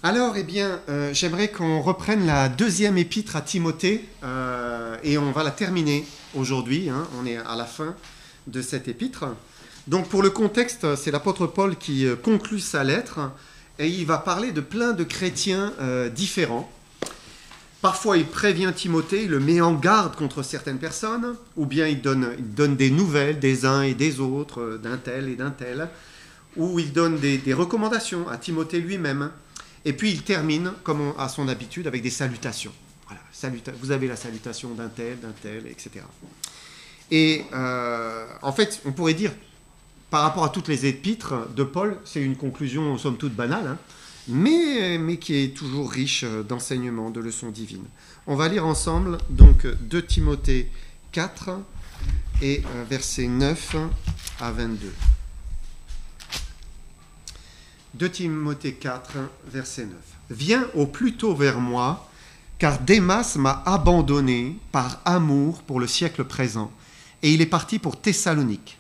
Alors, j'aimerais qu'on reprenne la deuxième épître à Timothée et on va la terminer aujourd'hui. On est à la fin de cette épître. Donc, pour le contexte, c'est l'apôtre Paul qui conclut sa lettre et il va parler de plein de chrétiens différents. Parfois, il prévient Timothée, il le met en garde contre certaines personnes, ou bien il donne des nouvelles des uns et des autres, d'un tel et d'un tel, ou il donne des recommandations à Timothée lui-même. Et puis il termine, comme à son habitude, avec des salutations. Voilà, vous avez la salutation d'un tel, etc. Et en fait, on pourrait dire, par rapport à toutes les épîtres de Paul, c'est une conclusion somme toute banale, mais qui est toujours riche d'enseignements, de leçons divines. On va lire ensemble donc 2 Timothée 4 et versets 9 à 22. 2 Timothée 4, verset 9. « Viens au plus tôt vers moi, car Démas m'a abandonné par amour pour le siècle présent, et il est parti pour Thessalonique.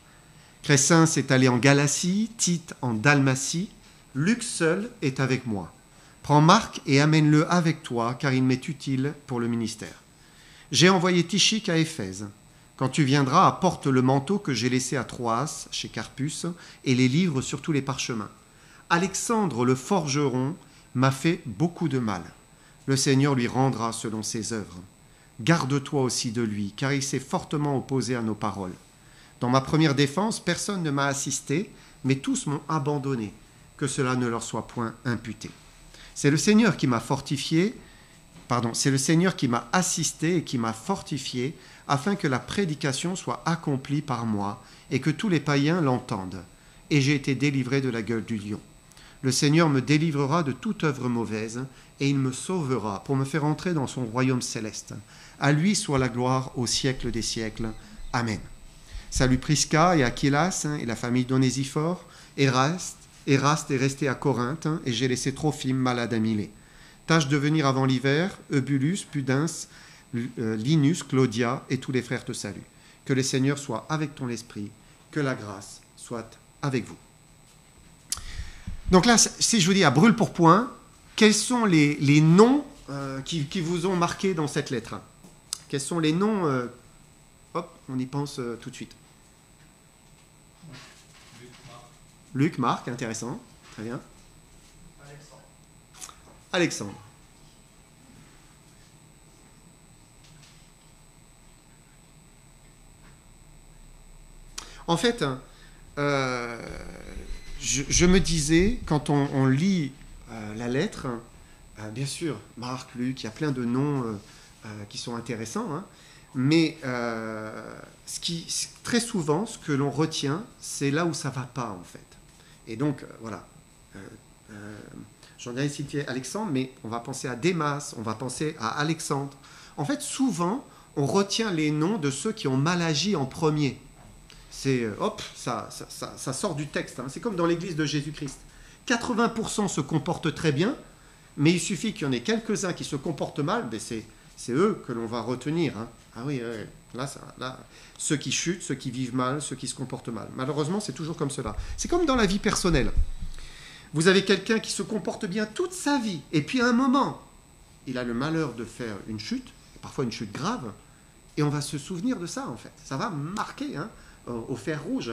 Crescens est allé en Galatie, Tite en Dalmatie, Luc seul est avec moi. Prends Marc et amène-le avec toi, car il m'est utile pour le ministère. J'ai envoyé Tychique à Éphèse. Quand tu viendras, apporte le manteau que j'ai laissé à Troas, chez Carpus, et les livres sur tous les parchemins. Alexandre le forgeron m'a fait beaucoup de mal. Le Seigneur lui rendra selon ses œuvres. Garde-toi aussi de lui, car il s'est fortement opposé à nos paroles. Dans ma première défense, personne ne m'a assisté, mais tous m'ont abandonné. Que cela ne leur soit point imputé. C'est le Seigneur qui m'a assisté et qui m'a fortifié, afin que la prédication soit accomplie par moi et que tous les païens l'entendent. Et j'ai été délivré de la gueule du lion. Le Seigneur me délivrera de toute œuvre mauvaise, et il me sauvera pour me faire entrer dans son royaume céleste. À lui soit la gloire au siècle des siècles. Amen. Salut Prisca et Aquilas et la famille d'Onésiphore. Eraste est resté à Corinthe, et j'ai laissé Trophime malade à Milet. Tâche de venir avant l'hiver. Eubulus, Pudens, Linus, Claudia et tous les frères te saluent. Que le Seigneur soit avec ton esprit, que la grâce soit avec vous. Donc là, si je vous dis à brûle pour point, quels sont les noms qui vous ont marqué dans cette lettre? Quels sont les noms hop, on y pense tout de suite. Luc, Marc, intéressant. Très bien. Alexandre. En fait, je me disais, quand on lit la lettre, bien sûr, Marc, Luc, il y a plein de noms qui sont intéressants, mais très souvent, ce que l'on retient, c'est là où ça ne va pas, en fait. Et donc, voilà. J'en ai cité Alexandre, mais on va penser à Démas, on va penser à Alexandre. En fait, souvent, on retient les noms de ceux qui ont mal agi en premier. C'est, ça sort du texte. C'est comme dans l'église de Jésus-Christ. 80% se comportent très bien, mais il suffit qu'il y en ait quelques-uns qui se comportent mal, mais c'est eux que l'on va retenir. Ah oui, là, ceux qui chutent, ceux qui vivent mal, ceux qui se comportent mal. Malheureusement, c'est toujours comme cela. C'est comme dans la vie personnelle. Vous avez quelqu'un qui se comporte bien toute sa vie, et puis à un moment, il a le malheur de faire une chute, parfois une chute grave, et on va se souvenir de ça, en fait. Ça va marquer, au fer rouge.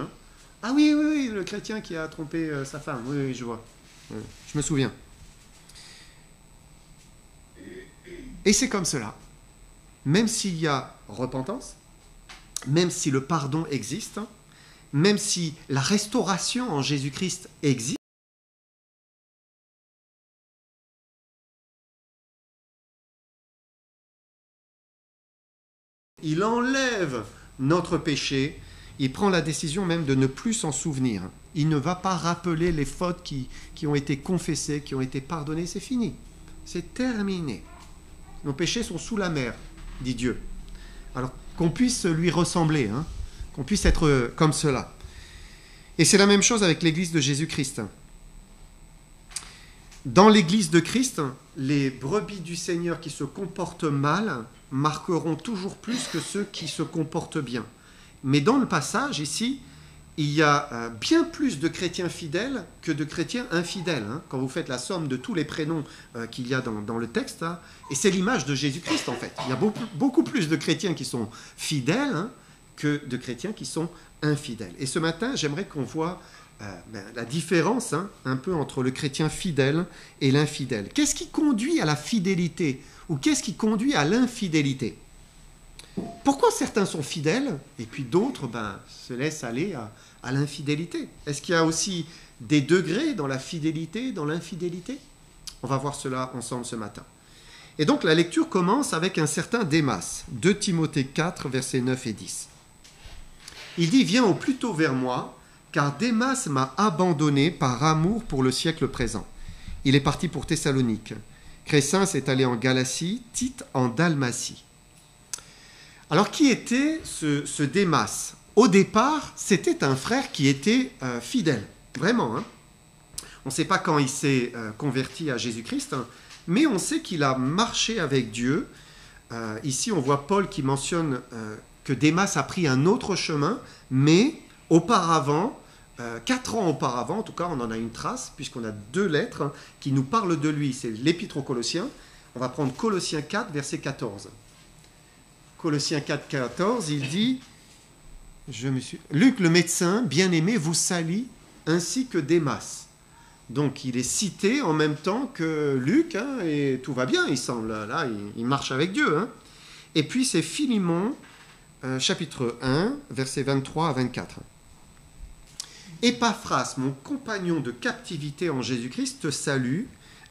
Ah oui, le chrétien qui a trompé sa femme. Oui, je vois. Je me souviens. Et c'est comme cela. Même s'il y a repentance, même si le pardon existe, même si la restauration en Jésus-Christ existe, il enlève notre péché. Il prend la décision même de ne plus s'en souvenir. Il ne va pas rappeler les fautes qui ont été confessées, qui ont été pardonnées. C'est fini. C'est terminé. Nos péchés sont sous la mer, dit Dieu. Alors qu'on puisse lui ressembler, qu'on puisse être comme cela. Et c'est la même chose avec l'église de Jésus-Christ. Dans l'église de Christ, les brebis du Seigneur qui se comportent mal marqueront toujours plus que ceux qui se comportent bien. Mais dans le passage, ici, il y a bien plus de chrétiens fidèles que de chrétiens infidèles, hein, quand vous faites la somme de tous les prénoms qu'il y a dans le texte. Hein, et c'est l'image de Jésus-Christ, en fait. Il y a beaucoup plus de chrétiens qui sont fidèles, hein, que de chrétiens qui sont infidèles. Et ce matin, j'aimerais qu'on voit la différence, hein, un peu entre le chrétien fidèle et l'infidèle. Qu'est-ce qui conduit à la fidélité ou qu'est-ce qui conduit à l'infidélité? Pourquoi certains sont fidèles et puis d'autres se laissent aller à l'infidélité? Est-ce qu'il y a aussi des degrés dans la fidélité, dans l'infidélité? On va voir cela ensemble ce matin. Et donc la lecture commence avec un certain Démas, 2 Timothée 4, versets 9 et 10. Il dit « Viens au plus tôt vers moi, car Démas m'a abandonné par amour pour le siècle présent. Il est parti pour Thessalonique. Crescens est allé en Galatie, Tite en Dalmatie. » Alors, qui était ce Démas? Au départ, c'était un frère qui était fidèle, vraiment. Hein. On ne sait pas quand il s'est converti à Jésus-Christ, hein, mais on sait qu'il a marché avec Dieu. Ici, on voit Paul qui mentionne que Démas a pris un autre chemin, mais auparavant, 4 ans auparavant, en tout cas, on en a une trace, puisqu'on a 2 lettres hein, qui nous parlent de lui. C'est l'Épître aux Colossiens. On va prendre Colossiens 4, verset 14. Colossiens 4, 14, il dit « Luc le médecin, bien-aimé, vous salue, ainsi que Démas. » Donc il est cité en même temps que Luc, hein, et tout va bien, il semble. Là, il marche avec Dieu. Hein. Et puis c'est Philémon, chapitre 1, versets 23 à 24. « Épaphras, mon compagnon de captivité en Jésus-Christ, te salue,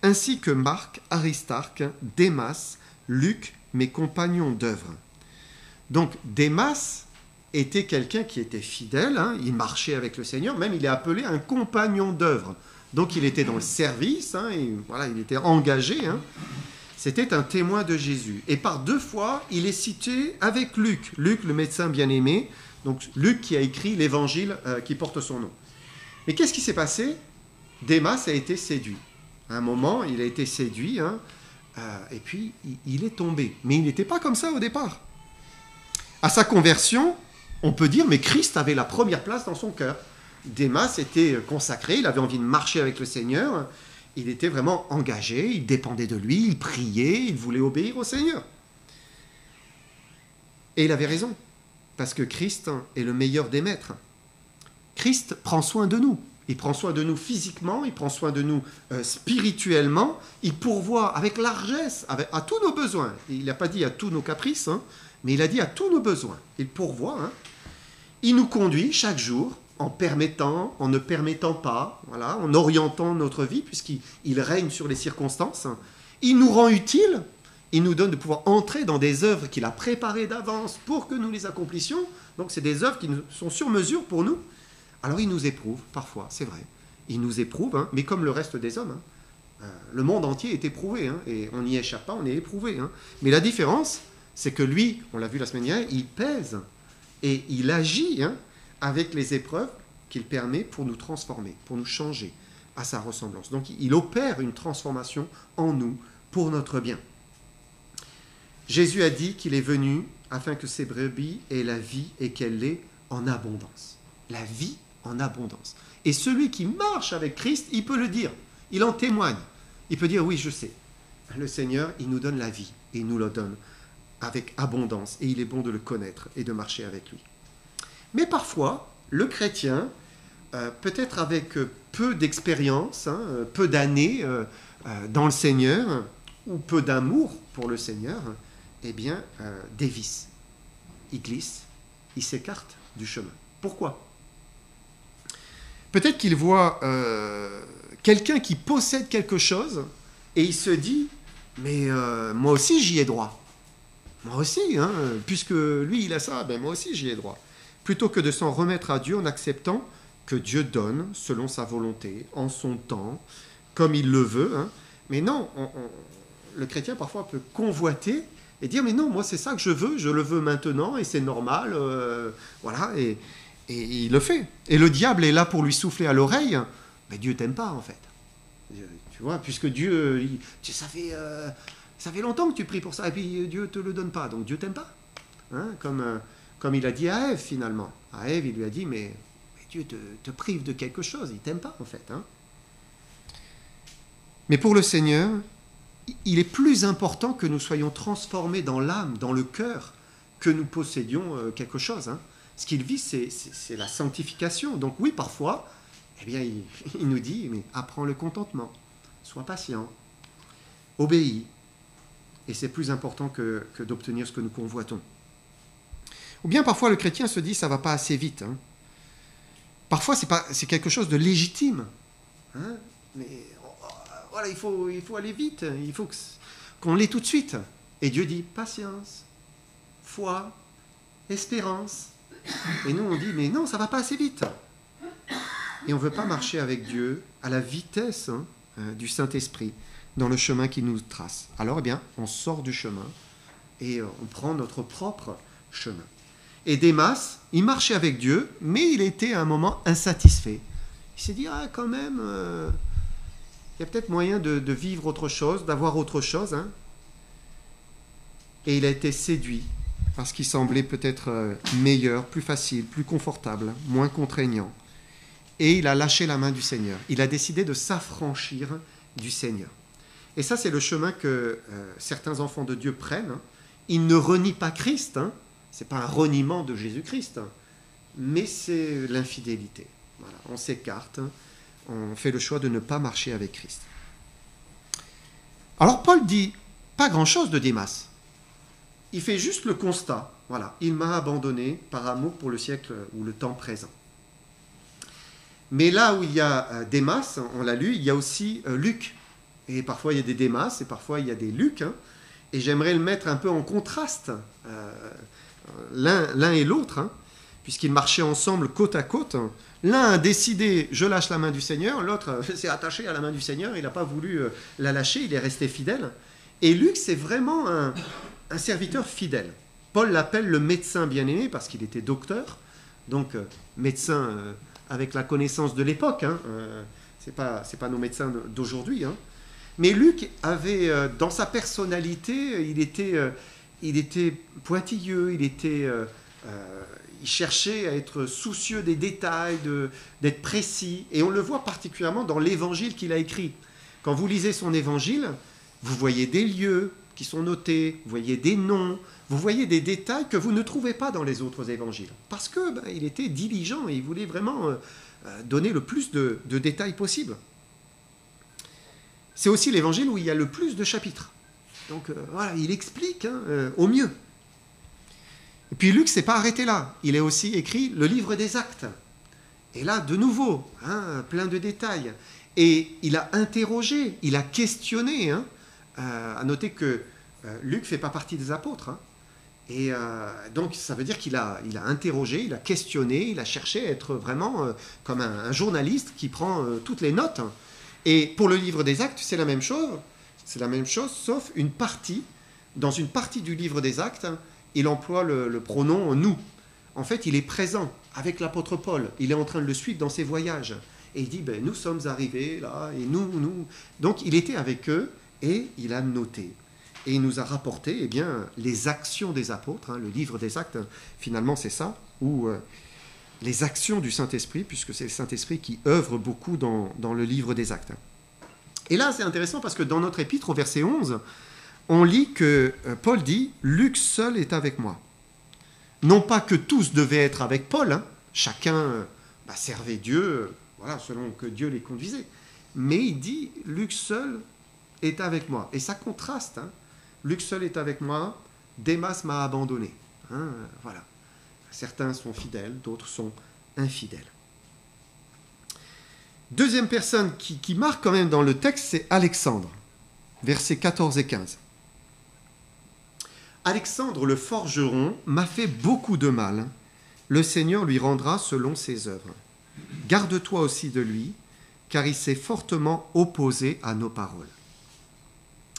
ainsi que Marc, Aristarque, Démas, Luc, mes compagnons d'œuvre. » Donc Démas était quelqu'un qui était fidèle, hein, il marchait avec le Seigneur, même il est appelé un compagnon d'œuvre. Donc il était dans le service, hein, et voilà, il était engagé. Hein. C'était un témoin de Jésus. Et par 2 fois, il est cité avec Luc, Luc le médecin bien-aimé, donc Luc qui a écrit l'évangile qui porte son nom. Mais qu'est-ce qui s'est passé? Démas a été séduit. À un moment, il a été séduit, hein, et puis il est tombé. Mais il n'était pas comme ça au départ. À sa conversion, on peut dire, mais Christ avait la première place dans son cœur. Démas était consacré, il avait envie de marcher avec le Seigneur, il était vraiment engagé, il dépendait de lui, il priait, il voulait obéir au Seigneur. Et il avait raison, parce que Christ est le meilleur des maîtres. Christ prend soin de nous. Il prend soin de nous physiquement, il prend soin de nous spirituellement, il pourvoit avec largesse à tous nos besoins. Il n'a pas dit à tous nos caprices, hein, mais il a dit à tous nos besoins. Il pourvoit. Hein. Il nous conduit chaque jour en permettant, en ne permettant pas, voilà, en orientant notre vie, puisqu'il règne sur les circonstances. Il nous rend utiles. Il nous donne de pouvoir entrer dans des œuvres qu'il a préparées d'avance pour que nous les accomplissions. Donc c'est des œuvres qui sont sur mesure pour nous. Alors il nous éprouve, parfois, c'est vrai. Il nous éprouve, hein, mais comme le reste des hommes. Hein. Le monde entier est éprouvé, hein, et on n'y échappe pas, on est éprouvé. Hein. Mais la différence, c'est que lui, on l'a vu la semaine dernière, il pèse et il agit hein, avec les épreuves qu'il permet pour nous transformer, pour nous changer à sa ressemblance. Donc il opère une transformation en nous pour notre bien. Jésus a dit qu'il est venu afin que ses brebis aient la vie et qu'elle l'ait en abondance. La vie en abondance. Et celui qui marche avec Christ, il peut le dire, il en témoigne. Il peut dire, oui, je sais, le Seigneur, il nous donne la vie et il nous la donne avec abondance et il est bon de le connaître et de marcher avec lui. Mais parfois, le chrétien, peut-être avec peu d'expérience, hein, peu d'années dans le Seigneur, ou peu d'amour pour le Seigneur, eh bien, dévisse. Il glisse, il s'écarte du chemin. Pourquoi? Peut-être qu'il voit quelqu'un qui possède quelque chose et il se dit, mais moi aussi j'y ai droit. Moi aussi, hein, puisque lui il a ça, ben moi aussi j'y ai droit. Plutôt que de s'en remettre à Dieu en acceptant que Dieu donne selon sa volonté, en son temps, comme il le veut. Hein. Mais non, le chrétien parfois peut convoiter et dire, mais non, moi c'est ça que je le veux maintenant et c'est normal, voilà, et il le fait. Et le diable est là pour lui souffler à l'oreille, mais Dieu t'aime pas en fait. Tu vois, puisque Dieu, ça fait longtemps que tu pries pour ça, et puis Dieu ne te le donne pas, donc Dieu t'aime pas. Hein, comme il a dit à Ève finalement. À Ève, il lui a dit, mais Dieu te prive de quelque chose, il ne t'aime pas en fait. Hein. Mais pour le Seigneur, il est plus important que nous soyons transformés dans l'âme, dans le cœur, que nous possédions quelque chose. Hein. Ce qu'il vit, c'est la sanctification. Donc oui, parfois, eh bien, il nous dit, mais apprends le contentement, sois patient, obéis. Et c'est plus important que d'obtenir ce que nous convoitons. Ou bien parfois le chrétien se dit, ça ne va pas assez vite. Hein. Parfois, c'est quelque chose de légitime. Hein. Mais voilà, il faut aller vite, il faut qu'on l'ait tout de suite. Et Dieu dit, patience, foi, espérance. Et nous, on dit, mais non, ça ne va pas assez vite. Et on ne veut pas marcher avec Dieu à la vitesse du Saint-Esprit, dans le chemin qu'il nous trace. Alors, eh bien, on sort du chemin et on prend notre propre chemin. Et Démas, il marchait avec Dieu, mais il était à un moment insatisfait. Il s'est dit, ah, quand même, il y a peut-être moyen de vivre autre chose, d'avoir autre chose. Hein. Et il a été séduit par ce qui semblait peut-être meilleur, plus facile, plus confortable, moins contraignant. Et il a lâché la main du Seigneur. Il a décidé de s'affranchir du Seigneur. Et ça, c'est le chemin que certains enfants de Dieu prennent. Hein. Ils ne renient pas Christ. Hein. Ce n'est pas un reniement de Jésus-Christ, hein. Mais c'est l'infidélité. Voilà. On s'écarte, hein. On fait le choix de ne pas marcher avec Christ. Alors Paul dit pas grand-chose de Démas. Il fait juste le constat. Voilà, il m'a abandonné par amour pour le siècle ou le temps présent. Mais là où il y a Démas, on l'a lu, il y a aussi Luc. Et parfois il y a des Démas et parfois il y a des Luc. Hein. Et j'aimerais le mettre un peu en contraste, l'un et l'autre, hein, puisqu'ils marchaient ensemble côte à côte. L'un a décidé, je lâche la main du Seigneur, l'autre s'est attaché à la main du Seigneur, il n'a pas voulu la lâcher, il est resté fidèle. Et Luc, c'est vraiment un serviteur fidèle. Paul l'appelle le médecin bien-aimé parce qu'il était docteur, donc médecin avec la connaissance de l'époque, hein, c'est pas nos médecins d'aujourd'hui. Hein. Mais Luc avait, dans sa personnalité, il était pointilleux, il cherchait à être soucieux des détails, d'être précis. Et on le voit particulièrement dans l'évangile qu'il a écrit. Quand vous lisez son évangile, vous voyez des lieux qui sont notés, vous voyez des noms, vous voyez des détails que vous ne trouvez pas dans les autres évangiles. Parce que il était diligent et il voulait vraiment donner le plus de détails possible. C'est aussi l'évangile où il y a le plus de chapitres. Donc voilà, il explique au mieux. Et puis Luc ne s'est pas arrêté là. Il a aussi écrit le livre des Actes. Et là, de nouveau, plein de détails. Et il a interrogé, il a questionné. À noter que Luc ne fait pas partie des apôtres. Hein. Et donc, ça veut dire qu'il a interrogé, il a questionné, il a cherché à être vraiment comme un journaliste qui prend toutes les notes. Hein. Et pour le livre des Actes, c'est la même chose. C'est la même chose, sauf une partie. Dans une partie du livre des Actes, il emploie le pronom « nous ». En fait, il est présent avec l'apôtre Paul. Il est en train de le suivre dans ses voyages. Et il dit, nous sommes arrivés là, et nous. Donc, il était avec eux et il a noté. Et il nous a rapporté les actions des apôtres. Hein, le livre des Actes, finalement, c'est ça, ou les actions du Saint-Esprit, puisque c'est le Saint-Esprit qui œuvre beaucoup dans le livre des Actes. Et là, c'est intéressant parce que dans notre épître, au verset 11, on lit que Paul dit « Luc seul est avec moi ». Non pas que tous devaient être avec Paul, hein, chacun servait Dieu, voilà, selon que Dieu les conduisait. Mais il dit « Luc seul est avec moi ». Et ça contraste. Hein. Luc seul est avec moi, Démas m'a abandonné. Hein, voilà. Certains sont fidèles, d'autres sont infidèles. Deuxième personne qui marque quand même dans le texte, c'est Alexandre, versets 14 et 15. Alexandre le forgeron m'a fait beaucoup de mal. Le Seigneur lui rendra selon ses œuvres. Garde-toi aussi de lui, car il s'est fortement opposé à nos paroles.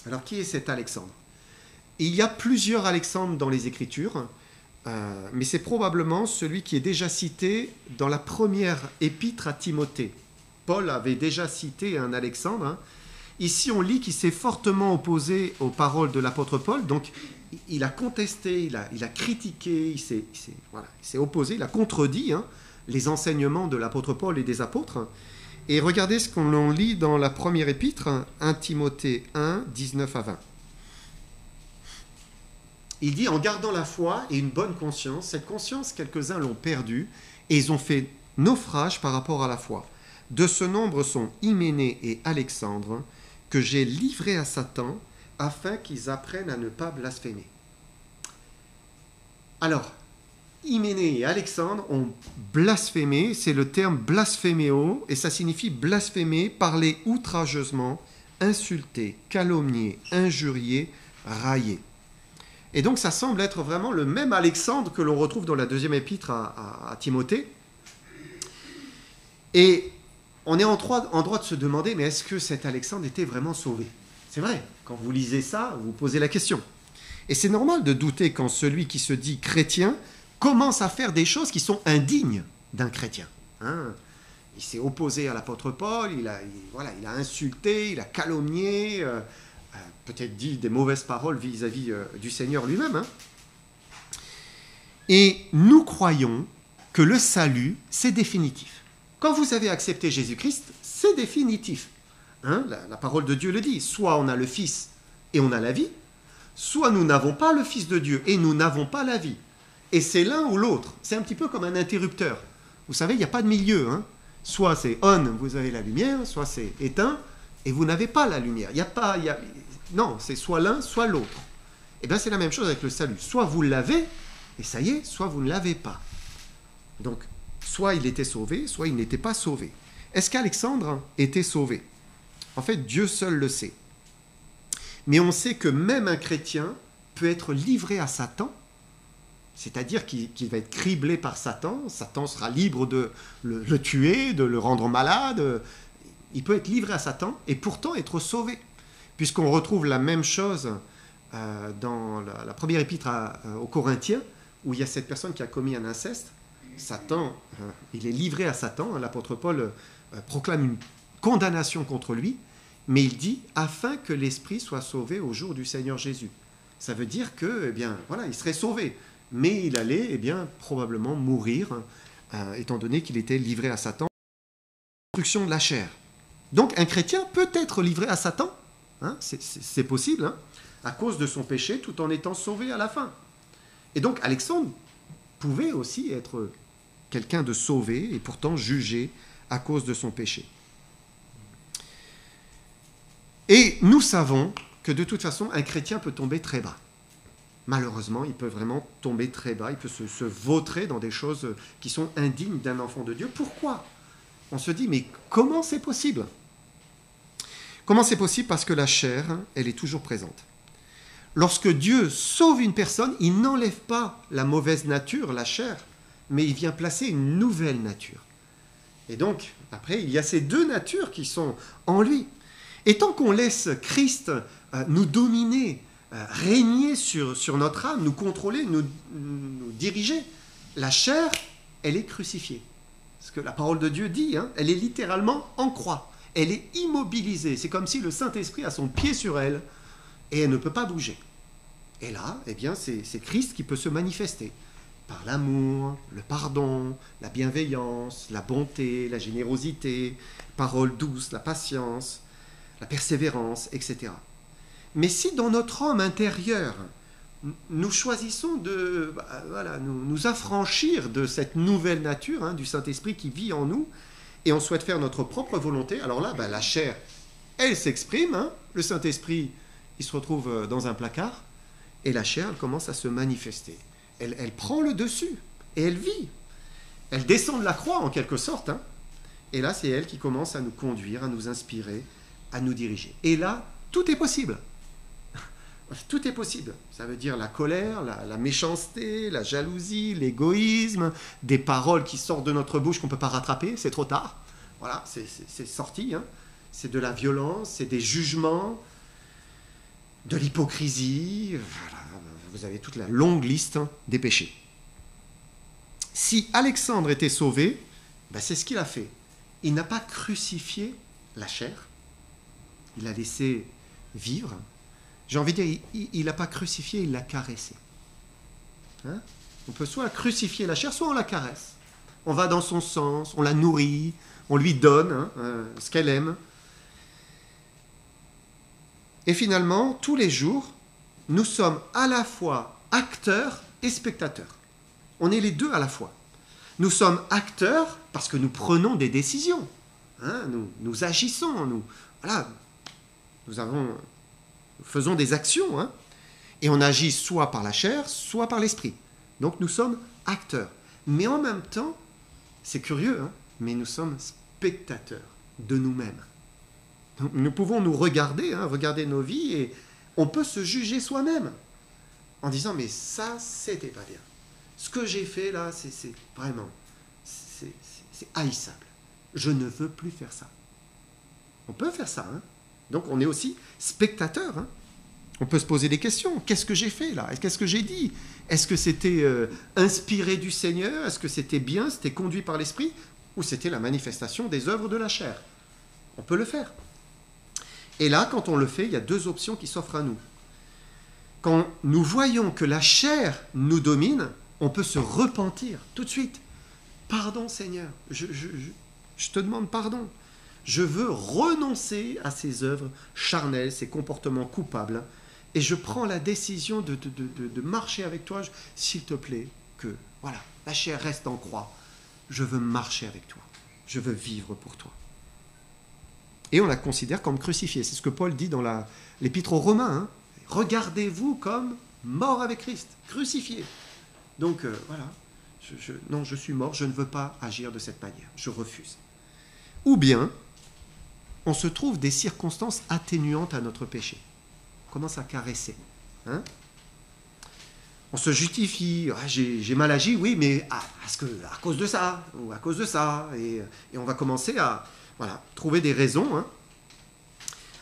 Alors, qui est cet Alexandre ? Il y a plusieurs Alexandres dans les Écritures, mais c'est probablement celui qui est déjà cité dans la première épître à Timothée. Paul avait déjà cité un Alexandre. Hein. Ici, on lit qu'il s'est fortement opposé aux paroles de l'apôtre Paul, donc il a contesté, il a critiqué, il s'est opposé, il a contredit les enseignements de l'apôtre Paul et des apôtres. Et regardez ce qu'on lit dans la première épître, 1 Timothée 1, 19 à 20. Il dit, en gardant la foi et une bonne conscience, cette conscience, quelques-uns l'ont perdue, et ils ont fait naufrage par rapport à la foi. De ce nombre sont Hyménée et Alexandre, que j'ai livrés à Satan, afin qu'ils apprennent à ne pas blasphémer. Alors, Hyménée et Alexandre ont blasphémé, c'est le terme blasphéméo, et ça signifie blasphémer, parler outrageusement, insulter, calomnier, injurier, railler. Et donc ça semble être vraiment le même Alexandre que l'on retrouve dans la deuxième épître à Timothée. Et on est en droit de se demander, mais est-ce que cet Alexandre était vraiment sauvé? C'est vrai, quand vous lisez ça, vous vous posez la question. Et c'est normal de douter quand celui qui se dit chrétien commence à faire des choses qui sont indignes d'un chrétien. Il s'est opposé à l'apôtre Paul, il a insulté, il a calomnié, peut-être dit des mauvaises paroles vis-à-vis du Seigneur lui-même. Et nous croyons que le salut, c'est définitif. Quand vous avez accepté Jésus-Christ, c'est définitif. La parole de Dieu le dit. Soit on a le Fils et on a la vie, soit nous n'avons pas le Fils de Dieu et nous n'avons pas la vie. Et c'est l'un ou l'autre. C'est un petit peu comme un interrupteur. Vous savez, il n'y a pas de milieu. Soit c'est on, vous avez la lumière, soit c'est éteint, et vous n'avez pas la lumière. Non, c'est soit l'un, soit l'autre. Et bien c'est la même chose avec le salut. Soit vous l'avez, et ça y est, soit vous ne l'avez pas. Donc, soit il était sauvé, soit il n'était pas sauvé. Est-ce qu'Alexandre était sauvé? En fait, Dieu seul le sait. Mais on sait que même un chrétien peut être livré à Satan, c'est-à-dire qu'il va être criblé par Satan. Satan sera libre de le tuer, de le rendre malade. Il peut être livré à Satan et pourtant être sauvé. Puisqu'on retrouve la même chose dans la première épître aux Corinthiens, où il y a cette personne qui a commis un inceste. Satan, il est livré à Satan. L'apôtre Paul proclame une condamnation contre lui, mais il dit « afin que l'esprit soit sauvé au jour du Seigneur Jésus ». Ça veut dire que, il serait sauvé. Mais il allait, probablement mourir, étant donné qu'il était livré à Satan. Destruction de la chair. Donc, un chrétien peut être livré à Satan, c'est possible, à cause de son péché, tout en étant sauvé à la fin. Et donc, Alexandre pouvait aussi être quelqu'un de sauvé, et pourtant jugé à cause de son péché. Et nous savons que, de toute façon, un chrétien peut tomber très bas. Malheureusement, il peut vraiment tomber très bas, il peut se vautrer dans des choses qui sont indignes d'un enfant de Dieu. Pourquoi? On se dit, mais comment c'est possible? Comment c'est possible? Parce que la chair, elle est toujours présente. Lorsque Dieu sauve une personne, il n'enlève pas la mauvaise nature, la chair, mais il vient placer une nouvelle nature. Et donc, après, il y a ces deux natures qui sont en lui. Et tant qu'on laisse Christ nous dominer, régner sur notre âme, nous contrôler, nous diriger, la chair, elle est crucifiée. Ce que la parole de Dieu dit, elle est littéralement en croix. Elle est immobilisée. C'est comme si le Saint-Esprit a son pied sur elle et elle ne peut pas bouger. Et là, c'est Christ qui peut se manifester par l'amour, le pardon, la bienveillance, la bonté, la générosité, parole douce, la patience, la persévérance, etc. Mais si dans notre homme intérieur, nous choisissons de nous affranchir de cette nouvelle nature du Saint-Esprit qui vit en nous, et on souhaite faire notre propre volonté, alors là, la chair, elle s'exprime, le Saint-Esprit, il se retrouve dans un placard, et la chair, elle commence à se manifester. Elle prend le dessus, et elle vit. Elle descend de la croix, en quelque sorte, et là, c'est elle qui commence à nous conduire, à nous inspirer, à nous diriger. Et là, tout est possible. Tout est possible. Ça veut dire la colère, la méchanceté, la jalousie, l'égoïsme, des paroles qui sortent de notre bouche qu'on ne peut pas rattraper, c'est trop tard. Voilà, c'est sorti. C'est de la violence, c'est des jugements, de l'hypocrisie. Voilà, vous avez toute la longue liste des péchés. Si Alexandre était sauvé, c'est ce qu'il a fait. Il n'a pas crucifié la chair, il l'a laissé vivre. J'ai envie de dire, il n'a pas crucifié, il l'a caressé. On peut soit crucifier la chair, soit on la caresse. On va dans son sens, on la nourrit, on lui donne ce qu'elle aime. Et finalement, tous les jours, nous sommes à la fois acteurs et spectateurs. On est les deux à la fois. Nous sommes acteurs parce que nous prenons des décisions. Nous agissons, nous faisons des actions. Et on agit soit par la chair, soit par l'esprit. Donc nous sommes acteurs. Mais en même temps, c'est curieux, mais nous sommes spectateurs de nous-mêmes. Donc, nous pouvons nous regarder, regarder nos vies, et on peut se juger soi-même en disant, mais ça, c'était pas bien. Ce que j'ai fait là, c'est vraiment, c'est haïssable. Je ne veux plus faire ça. On peut faire ça. Donc on est aussi spectateur. On peut se poser des questions. Qu'est-ce que j'ai fait là? Qu'est-ce que j'ai dit? Est-ce que c'était inspiré du Seigneur? Est-ce que c'était bien? C'était conduit par l'Esprit? Ou c'était la manifestation des œuvres de la chair? On peut le faire. Et là, quand on le fait, il y a deux options qui s'offrent à nous. Quand nous voyons que la chair nous domine, on peut se repentir tout de suite. Pardon Seigneur, je te demande pardon. Je veux renoncer à ces œuvres charnelles, ces comportements coupables, et je prends la décision de marcher avec toi. S'il te plaît, que voilà, la chair reste en croix. Je veux marcher avec toi. Je veux vivre pour toi. Et on la considère comme crucifiée. C'est ce que Paul dit dans l'épître aux Romains. Regardez-vous comme mort avec Christ, crucifié. Donc voilà, non, je suis mort, je ne veux pas agir de cette manière. Je refuse. Ou bien, on se trouve des circonstances atténuantes à notre péché. On commence à caresser. On se justifie. J'ai mal agi, oui, mais à cause de ça, ou à cause de ça. Et on va commencer à trouver des raisons.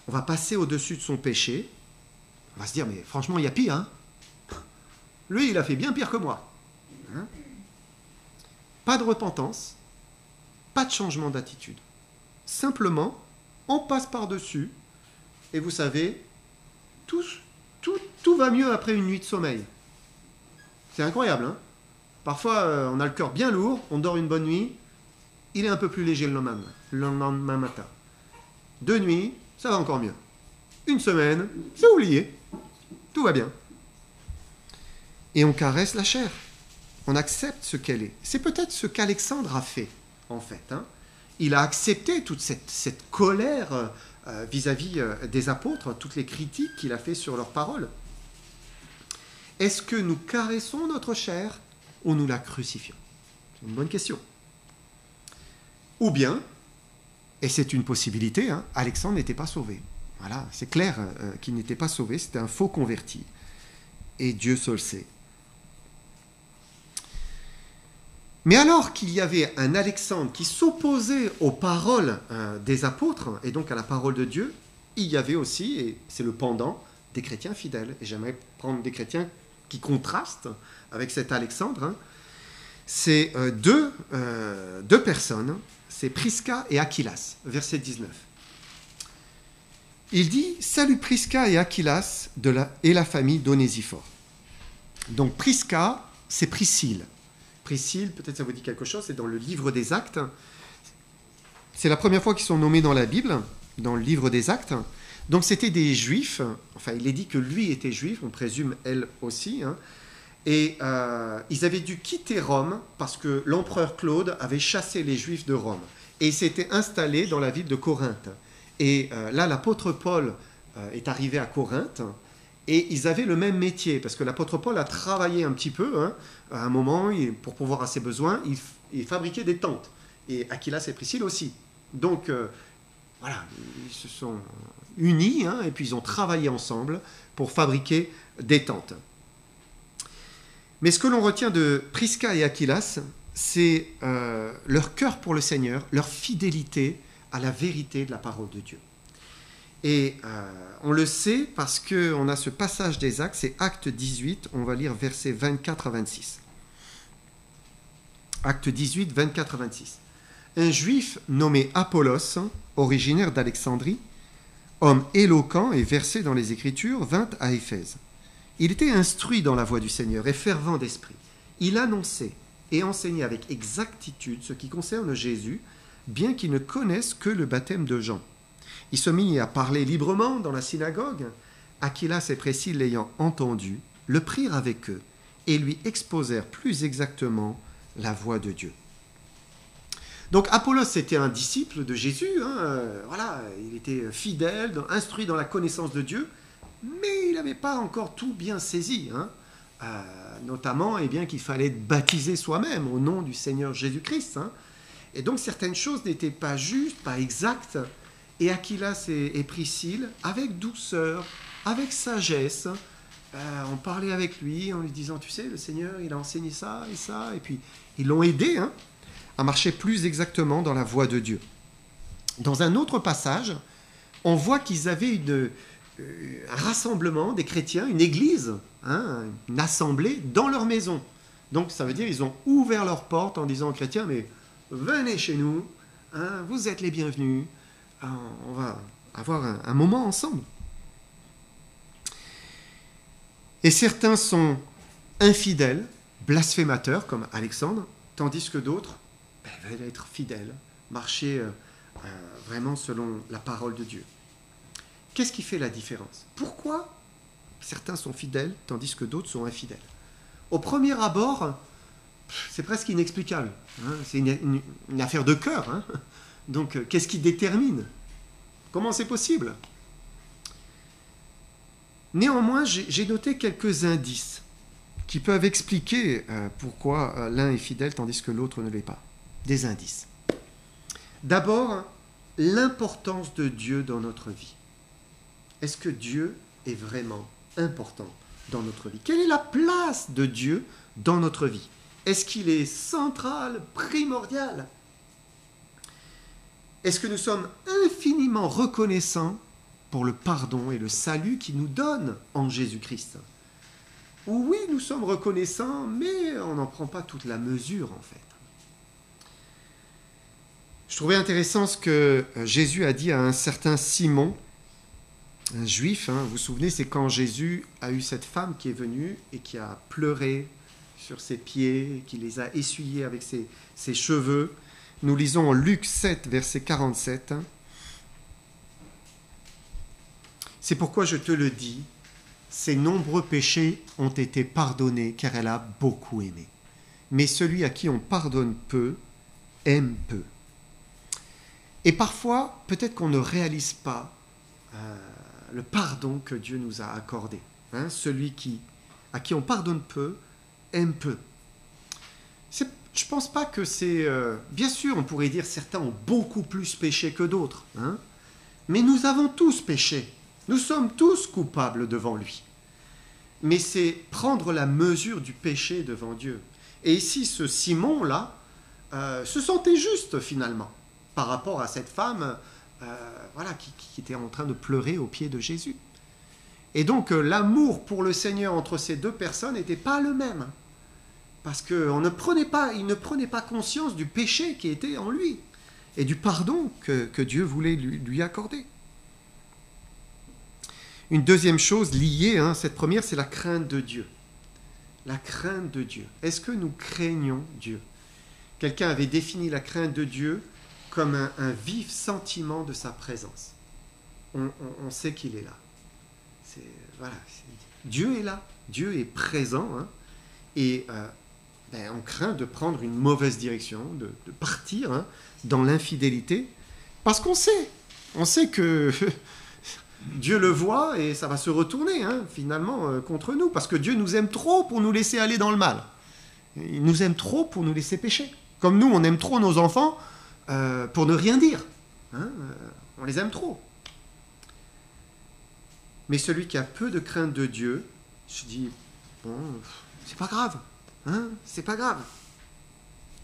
On va passer au-dessus de son péché. On va se dire, mais franchement, il y a pire. Lui, il a fait bien pire que moi. Pas de repentance, pas de changement d'attitude. Simplement, on passe par-dessus, et vous savez, tout va mieux après une nuit de sommeil. C'est incroyable, Parfois, on a le cœur bien lourd, on dort une bonne nuit, il est un peu plus léger le lendemain matin. 2 nuits, ça va encore mieux. 1 semaine, c'est oublié. Tout va bien. Et on caresse la chair. On accepte ce qu'elle est. C'est peut-être ce qu'Alexandre a fait, en fait. Il a accepté toute cette colère vis-à-vis des apôtres, toutes les critiques qu'il a fait sur leurs paroles. Est-ce que nous caressons notre chair ou nous la crucifions? C'est une bonne question. Ou bien, et c'est une possibilité, Alexandre n'était pas sauvé. Voilà, c'est clair qu'il n'était pas sauvé, c'était un faux converti. Et Dieu seul sait. Mais alors qu'il y avait un Alexandre qui s'opposait aux paroles des apôtres, et donc à la parole de Dieu, il y avait aussi, et c'est le pendant, des chrétiens fidèles. Et j'aimerais prendre des chrétiens qui contrastent avec cet Alexandre. C'est deux personnes, c'est Prisca et Aquilas, verset 19. Il dit « Salut Prisca et Aquilas et la famille d'Onésiphore ». Donc Prisca, c'est Priscille. Priscille, peut-être ça vous dit quelque chose, c'est dans le livre des Actes. C'est la première fois qu'ils sont nommés dans la Bible, dans le livre des Actes. Donc c'était des Juifs, enfin il est dit que lui était juif, on présume elle aussi, et ils avaient dû quitter Rome parce que l'empereur Claude avait chassé les Juifs de Rome. Et ils s'étaient installés dans la ville de Corinthe. Et là, l'apôtre Paul est arrivé à Corinthe, et ils avaient le même métier, parce que l'apôtre Paul a travaillé un petit peu, à un moment, pour pourvoir à ses besoins, il fabriquait des tentes. Et Aquilas et Priscille aussi. Donc, voilà, ils se sont unis, et puis ils ont travaillé ensemble pour fabriquer des tentes. Mais ce que l'on retient de Prisca et Aquilas, c'est leur cœur pour le Seigneur, leur fidélité à la vérité de la parole de Dieu. Et on le sait parce qu'on a ce passage des Actes, c'est Acte 18, on va lire versets 24 à 26. Acte 18, 24 à 26. Un juif nommé Apollos, originaire d'Alexandrie, homme éloquent et versé dans les Écritures, vint à Éphèse. Il était instruit dans la voie du Seigneur et fervent d'esprit. Il annonçait et enseignaient avec exactitude ce qui concerne Jésus, bien qu'ils ne connaissent que le baptême de Jean. Ils se mirent à parler librement dans la synagogue. Aquilas et Priscille, l'ayant entendu, le prirent avec eux et lui exposèrent plus exactement la voie de Dieu. Donc Apollos était un disciple de Jésus, voilà, il était fidèle, instruit dans la connaissance de Dieu, mais il n'avait pas encore tout bien saisi, notamment qu'il fallait être baptisé soi-même au nom du Seigneur Jésus-Christ. Et donc certaines choses n'étaient pas justes, pas exactes, et Aquilas et Priscille, avec douceur, avec sagesse, on parlait avec lui en lui disant, tu sais, le Seigneur, il a enseigné ça, et puis ils l'ont aidé à marcher plus exactement dans la voie de Dieu. Dans un autre passage, on voit qu'ils avaient un rassemblement des chrétiens, une église, une assemblée dans leur maison. Donc ça veut dire qu'ils ont ouvert leurs portes en disant aux chrétiens, mais venez chez nous, vous êtes les bienvenus, on va avoir un moment ensemble. Et certains sont infidèles, blasphémateurs, comme Alexandre, tandis que d'autres veulent être fidèles, marcher vraiment selon la parole de Dieu. Qu'est-ce qui fait la différence? Pourquoi certains sont fidèles, tandis que d'autres sont infidèles? Au premier abord, c'est presque inexplicable. C'est une affaire de cœur. Donc, qu'est-ce qui détermine? Comment c'est possible? Néanmoins, j'ai noté quelques indices qui peuvent expliquer pourquoi l'un est fidèle tandis que l'autre ne l'est pas. Des indices. D'abord, l'importance de Dieu dans notre vie. Est-ce que Dieu est vraiment important dans notre vie? Quelle est la place de Dieu dans notre vie? Est-ce qu'il est central, primordial? Est-ce que nous sommes infiniment reconnaissants pour le pardon et le salut qu'il nous donne en Jésus-Christ? Oui, nous sommes reconnaissants, mais on n'en prend pas toute la mesure en fait. Je trouvais intéressant ce que Jésus a dit à un certain Simon, un juif. Vous vous souvenez, c'est quand Jésus a eu cette femme qui est venue et qui a pleuré sur ses pieds, qui les a essuyés avec ses cheveux. Nous lisons en Luc 7, verset 47. C'est pourquoi je te le dis, ses nombreux péchés ont été pardonnés, car elle a beaucoup aimé. Mais celui à qui on pardonne peu, aime peu. Et parfois, peut-être qu'on ne réalise pas le pardon que Dieu nous a accordé. Celui à qui on pardonne peu, aime peu. Je ne pense pas que c'est... bien sûr, on pourrait dire certains ont beaucoup plus péché que d'autres. Mais nous avons tous péché. Nous sommes tous coupables devant lui. Mais c'est prendre la mesure du péché devant Dieu. Et ici, ce Simon-là se sentait juste finalement par rapport à cette femme qui était en train de pleurer aux pieds de Jésus. Et donc, l'amour pour le Seigneur entre ces deux personnes n'était pas le même. Parce qu'il ne prenait pas conscience du péché qui était en lui et du pardon que Dieu voulait lui accorder. Une deuxième chose liée, cette première, c'est la crainte de Dieu. La crainte de Dieu. Est-ce que nous craignons Dieu? Quelqu'un avait défini la crainte de Dieu comme un vif sentiment de sa présence. On sait qu'il est là. Dieu est là. Dieu est présent. Et on craint de prendre une mauvaise direction, de partir dans l'infidélité, parce qu'on sait. On sait que... Dieu le voit et ça va se retourner finalement contre nous, parce que Dieu nous aime trop pour nous laisser aller dans le mal. Il nous aime trop pour nous laisser pécher. Comme nous, on aime trop nos enfants pour ne rien dire. On les aime trop. Mais celui qui a peu de crainte de Dieu, se dit, bon, c'est pas grave. C'est pas grave.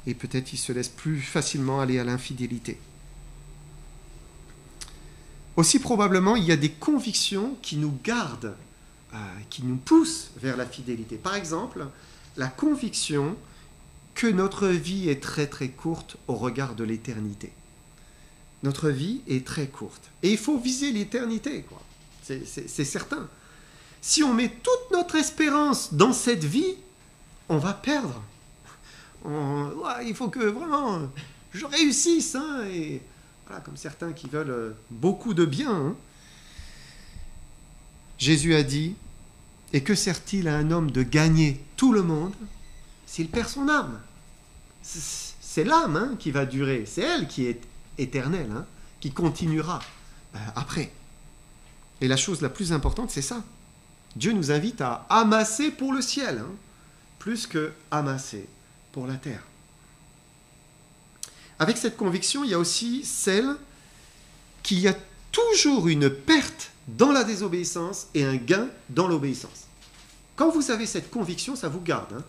Et peut-être il se laisse plus facilement aller à l'infidélité. Aussi probablement, il y a des convictions qui nous gardent, qui nous poussent vers la fidélité. Par exemple, la conviction que notre vie est très très courte au regard de l'éternité. Notre vie est très courte. Et il faut viser l'éternité, quoi. C'est certain. Si on met toute notre espérance dans cette vie, on va perdre. Ouais, il faut que vraiment je réussisse. Hein, et voilà, comme certains qui veulent beaucoup de bien. Hein. Jésus a dit, et que sert-il à un homme de gagner tout le monde s'il perd son âme? C'est l'âme hein, qui va durer, c'est elle qui est éternelle, hein, qui continuera après. Et la chose la plus importante, c'est ça. Dieu nous invite à amasser pour le ciel, hein, plus que amasser pour la terre. Avec cette conviction, il y a aussi celle qu'il y a toujours une perte dans la désobéissance et un gain dans l'obéissance. Quand vous avez cette conviction, ça vous garde. Hein.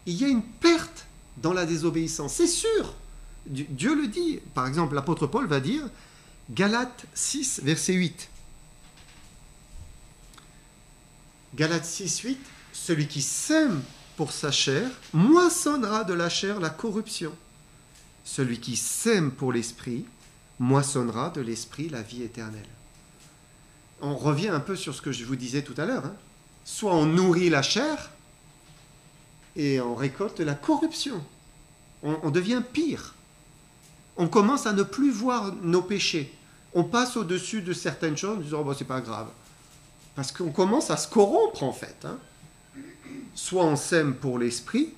Il y a une perte dans la désobéissance, c'est sûr. Dieu le dit. Par exemple, l'apôtre Paul va dire, Galates 6, verset 8. Galates 6, 8, celui qui sème pour sa chair, moissonnera de la chair la corruption. Celui qui sème pour l'esprit, moissonnera de l'esprit la vie éternelle. On revient un peu sur ce que je vous disais tout à l'heure. Hein. Soit on nourrit la chair et on récolte la corruption. On devient pire. On commence à ne plus voir nos péchés. On passe au-dessus de certaines choses en disant oh, c'est pas grave. Parce qu'on commence à se corrompre en fait. Hein. Soit on sème pour l'esprit,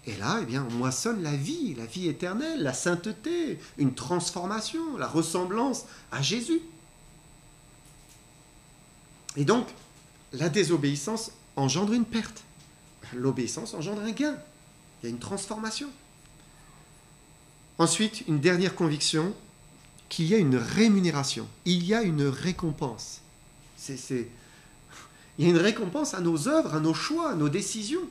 et là, eh bien, on moissonne la vie éternelle, la sainteté, une transformation, la ressemblance à Jésus. Et donc, la désobéissance engendre une perte. L'obéissance engendre un gain. Il y a une transformation. Ensuite, une dernière conviction, qu'il y a une rémunération. Il y a une récompense. Il y a une récompense à nos œuvres, à nos choix, à nos décisions.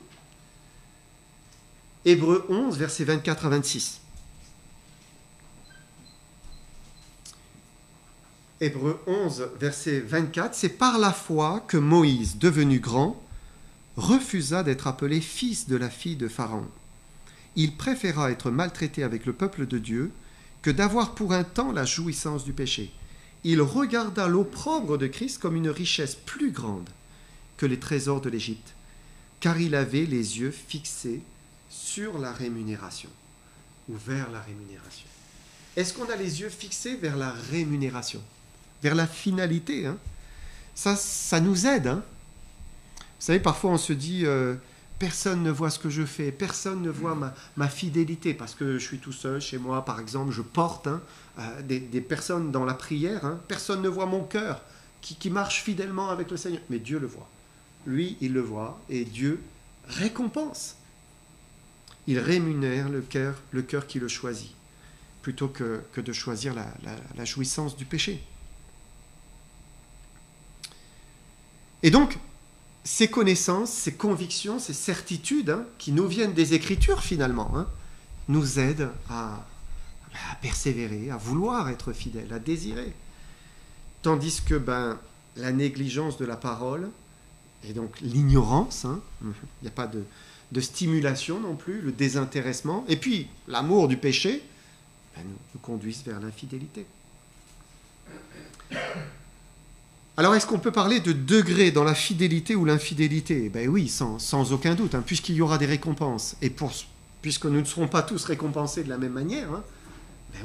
Hébreux 11, versets 24 à 26. Hébreux 11, verset 24, c'est par la foi que Moïse, devenu grand, refusa d'être appelé fils de la fille de Pharaon. Il préféra être maltraité avec le peuple de Dieu que d'avoir pour un temps la jouissance du péché. Il regarda l'opprobre de Christ comme une richesse plus grande que les trésors de l'Égypte, car il avait les yeux fixés sur la rémunération, ou vers la rémunération. Est-ce qu'on a les yeux fixés vers la rémunération, vers la finalité hein? Ça nous aide. Hein? Vous savez, parfois on se dit, personne ne voit ce que je fais, personne ne voit ma fidélité, parce que je suis tout seul chez moi, par exemple, je porte hein, des personnes dans la prière, hein? Personne ne voit mon cœur qui marche fidèlement avec le Seigneur, mais Dieu le voit. Lui, il le voit, et Dieu récompense. Il rémunère le cœur qui le choisit, plutôt que de choisir la jouissance du péché. Et donc, ces connaissances, ces convictions, ces certitudes hein, qui nous viennent des Écritures finalement, hein, nous aident à persévérer, à vouloir être fidèles, à désirer. Tandis que la négligence de la parole, et donc l'ignorance, hein, il n'y a pas de stimulation non plus, le désintéressement, et puis l'amour du péché, nous conduisent vers l'infidélité. Alors, est-ce qu'on peut parler de degré dans la fidélité ou l'infidélité? Oui, sans aucun doute, hein, puisqu'il y aura des récompenses. Et puisque nous ne serons pas tous récompensés de la même manière, hein,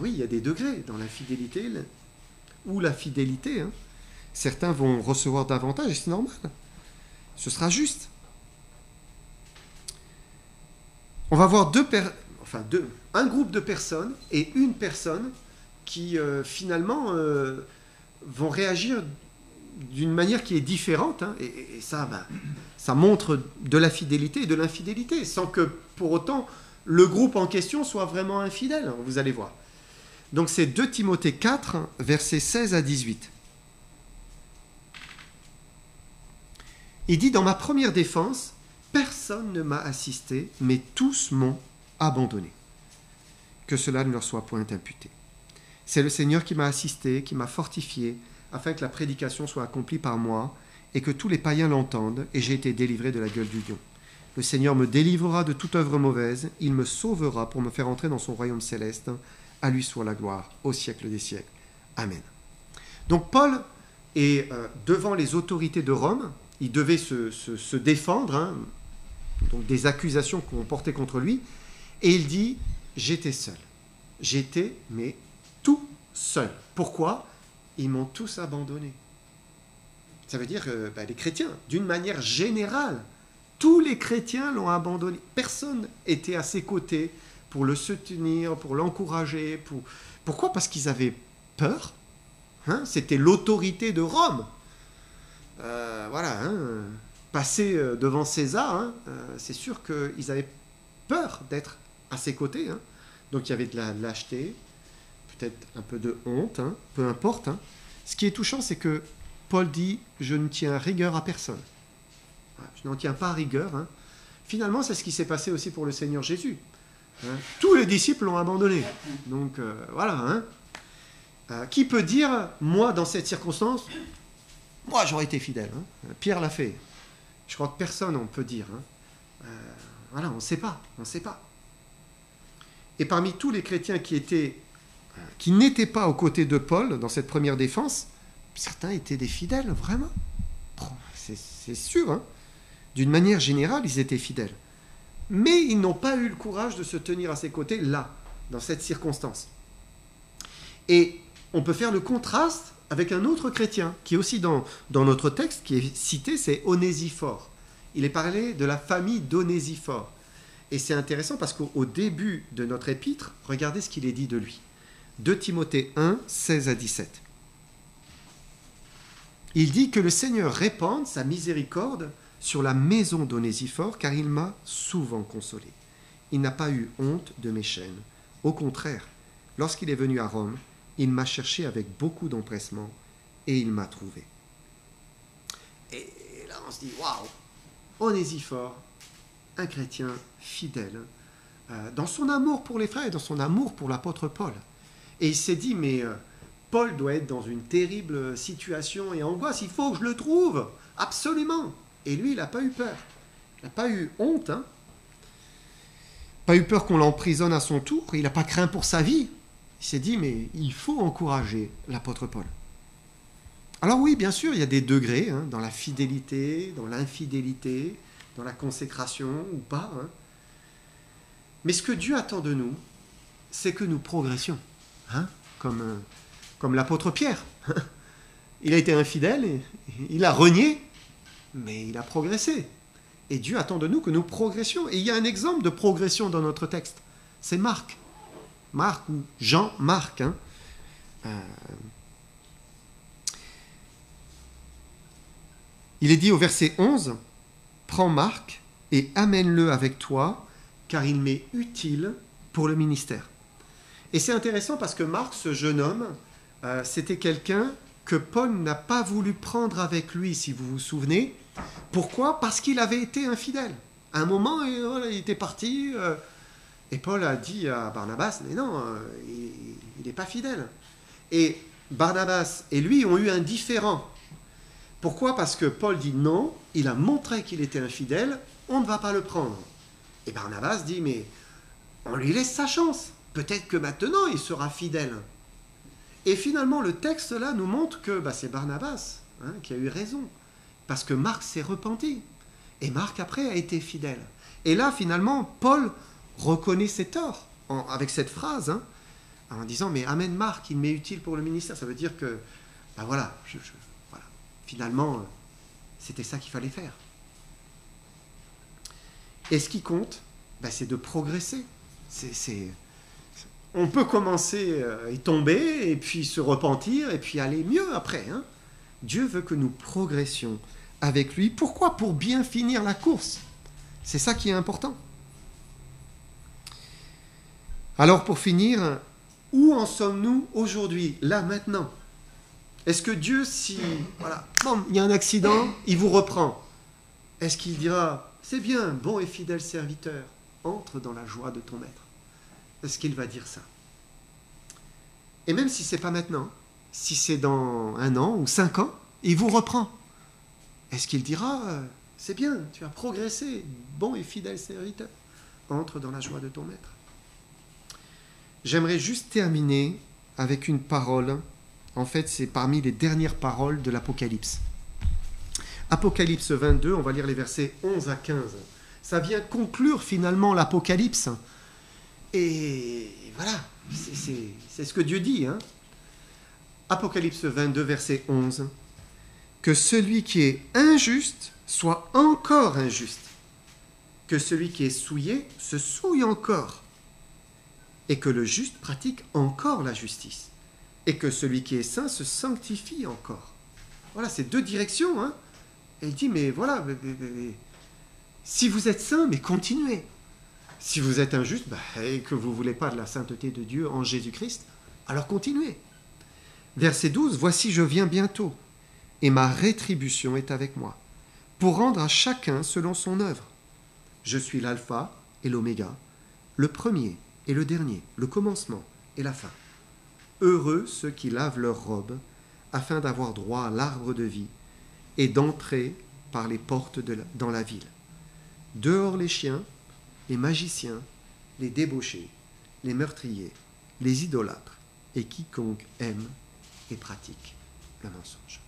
oui, il y a des degrés dans l'infidélité ou la fidélité. Hein. Certains vont recevoir davantage, et c'est normal. Ce sera juste. On va voir un groupe de personnes et une personne qui, finalement, vont réagir d'une manière qui est différente, hein, et ça, ça montre de la fidélité et de l'infidélité, sans que, pour autant, le groupe en question soit vraiment infidèle, vous allez voir. Donc c'est 2 Timothée 4, versets 16 à 18. Il dit, dans ma première défense, personne ne m'a assisté, mais tous m'ont abandonné. Que cela ne leur soit point imputé. C'est le Seigneur qui m'a assisté, qui m'a fortifié, afin que la prédication soit accomplie par moi, et que tous les païens l'entendent, et j'ai été délivré de la gueule du lion. Le Seigneur me délivrera de toute œuvre mauvaise, il me sauvera pour me faire entrer dans son royaume céleste. À lui soit la gloire, au siècle des siècles. Amen. Donc Paul est devant les autorités de Rome, il devait se défendre, hein, donc des accusations qu'on portait contre lui, Et il dit, j'étais seul. J'étais, mais tout seul. Pourquoi? Ils m'ont tous abandonné. Ça veut dire que les chrétiens, d'une manière générale, tous les chrétiens l'ont abandonné. Personne n'était à ses côtés pour le soutenir, pour l'encourager. Pourquoi? Parce qu'ils avaient peur. Hein? C'était l'autorité de Rome. Passer devant César, hein, c'est sûr qu'ils avaient peur d'être à ses côtés. Hein. Donc il y avait de la lâcheté, peut-être un peu de honte, hein, peu importe. Hein. Ce qui est touchant, c'est que Paul dit « Je ne tiens rigueur à personne ». Je n'en tiens pas rigueur. Hein. Finalement, c'est ce qui s'est passé aussi pour le Seigneur Jésus. Hein. Tous les disciples l'ont abandonné. Donc voilà. Hein. Qui peut dire, moi, dans cette circonstance, moi, j'aurais été fidèle. Hein. Pierre l'a fait. Je crois que personne, on peut dire. Hein. Voilà, on ne sait pas. On ne sait pas. Et parmi tous les chrétiens qui n'étaient pas aux côtés de Paul dans cette première défense, certains étaient des fidèles, vraiment. C'est sûr. Hein. D'une manière générale, ils étaient fidèles. Mais ils n'ont pas eu le courage de se tenir à ses côtés là, dans cette circonstance. Et on peut faire le contraste avec un autre chrétien, qui est aussi dans notre texte, qui est cité, c'est Onésiphore. Il est parlé de la famille d'Onésiphore. Et c'est intéressant parce qu'au début de notre épître, regardez ce qu'il est dit de lui. 2 Timothée 1, 16 à 17. Il dit que le Seigneur répande sa miséricorde sur la maison d'Onésiphore, car il m'a souvent consolé. Il n'a pas eu honte de mes chaînes. Au contraire, lorsqu'il est venu à Rome, il m'a cherché avec beaucoup d'empressement et il m'a trouvé. Et là, on se dit, waouh, Onésiphore, un chrétien fidèle, dans son amour pour les frères et dans son amour pour l'apôtre Paul. Et il s'est dit, mais Paul doit être dans une terrible situation et angoisse, il faut que je le trouve, absolument. Et lui, il n'a pas eu peur. Il n'a pas eu honte, hein. Pas eu peur qu'on l'emprisonne à son tour, il n'a pas craint pour sa vie. Il s'est dit, mais il faut encourager l'apôtre Paul. Alors oui, bien sûr, il y a des degrés, hein, dans la fidélité, dans l'infidélité, dans la consécration ou pas. Hein. Mais ce que Dieu attend de nous, c'est que nous progressions. Hein, comme l'apôtre Pierre. Il a été infidèle, et il a renié, mais il a progressé. Et Dieu attend de nous que nous progressions. Et il y a un exemple de progression dans notre texte. C'est Marc. Marc ou Jean-Marc. Hein. Il est dit au verset 11, « Prends Marc et amène-le avec toi, car il m'est utile pour le ministère. » Et c'est intéressant parce que Marc, ce jeune homme, c'était quelqu'un que Paul n'a pas voulu prendre avec lui, si vous vous souvenez. Pourquoi? Parce qu'il avait été infidèle. À un moment, il était parti, et Paul a dit à Barnabas, mais non, il n'est pas fidèle. Et Barnabas et lui ont eu un différend. Pourquoi? Parce que Paul dit non, il a montré qu'il était infidèle, on ne va pas le prendre. Et Barnabas dit, mais on lui laisse sa chance. Peut-être que maintenant, il sera fidèle. Et finalement, le texte là nous montre que c'est Barnabas qui a eu raison. Parce que Marc s'est repenti. Et Marc, après, a été fidèle. Et là, finalement, Paul reconnaît ses torts avec cette phrase, hein, en disant, mais amène Marc, il m'est utile pour le ministère. Ça veut dire que, voilà, voilà. Finalement, c'était ça qu'il fallait faire. Et ce qui compte, c'est de progresser. On peut commencer et tomber, et puis se repentir, et puis aller mieux après. Hein. Dieu veut que nous progressions avec lui. Pourquoi? Pour bien finir la course. C'est ça qui est important. Alors pour finir, où en sommes-nous aujourd'hui, là, maintenant? Est-ce que Dieu, si il y a un accident, il vous reprend? Est-ce qu'il dira, c'est bien, bon et fidèle serviteur, entre dans la joie de ton maître? Est-ce qu'il va dire ça? Et même si ce n'est pas maintenant, si c'est dans 1 an ou 5 ans, il vous reprend. Est-ce qu'il dira, c'est bien, tu as progressé, bon et fidèle serviteur, entre dans la joie de ton maître? J'aimerais juste terminer avec une parole. En fait, c'est parmi les dernières paroles de l'Apocalypse. Apocalypse 22, on va lire les versets 11 à 15. Ça vient conclure finalement l'Apocalypse. Et voilà, c'est ce que Dieu dit. Hein. Apocalypse 22, verset 11. Que celui qui est injuste soit encore injuste. Que celui qui est souillé se souille encore. Et que le juste pratique encore la justice. Et que celui qui est saint se sanctifie encore. Voilà, c'est deux directions. Hein. Et il dit, mais voilà, si vous êtes saint, mais continuez. Si vous êtes injuste, et que vous ne voulez pas de la sainteté de Dieu en Jésus-Christ, alors continuez. Verset 12, « Voici, je viens bientôt, et ma rétribution est avec moi, pour rendre à chacun selon son œuvre. Je suis l'alpha et l'oméga, le premier et le dernier, le commencement et la fin. Heureux ceux qui lavent leurs robes, afin d'avoir droit à l'arbre de vie, et d'entrer par les portes dans la ville. Dehors les chiens, les magiciens, les débauchés, les meurtriers, les idolâtres, et quiconque aime et pratique le mensonge. »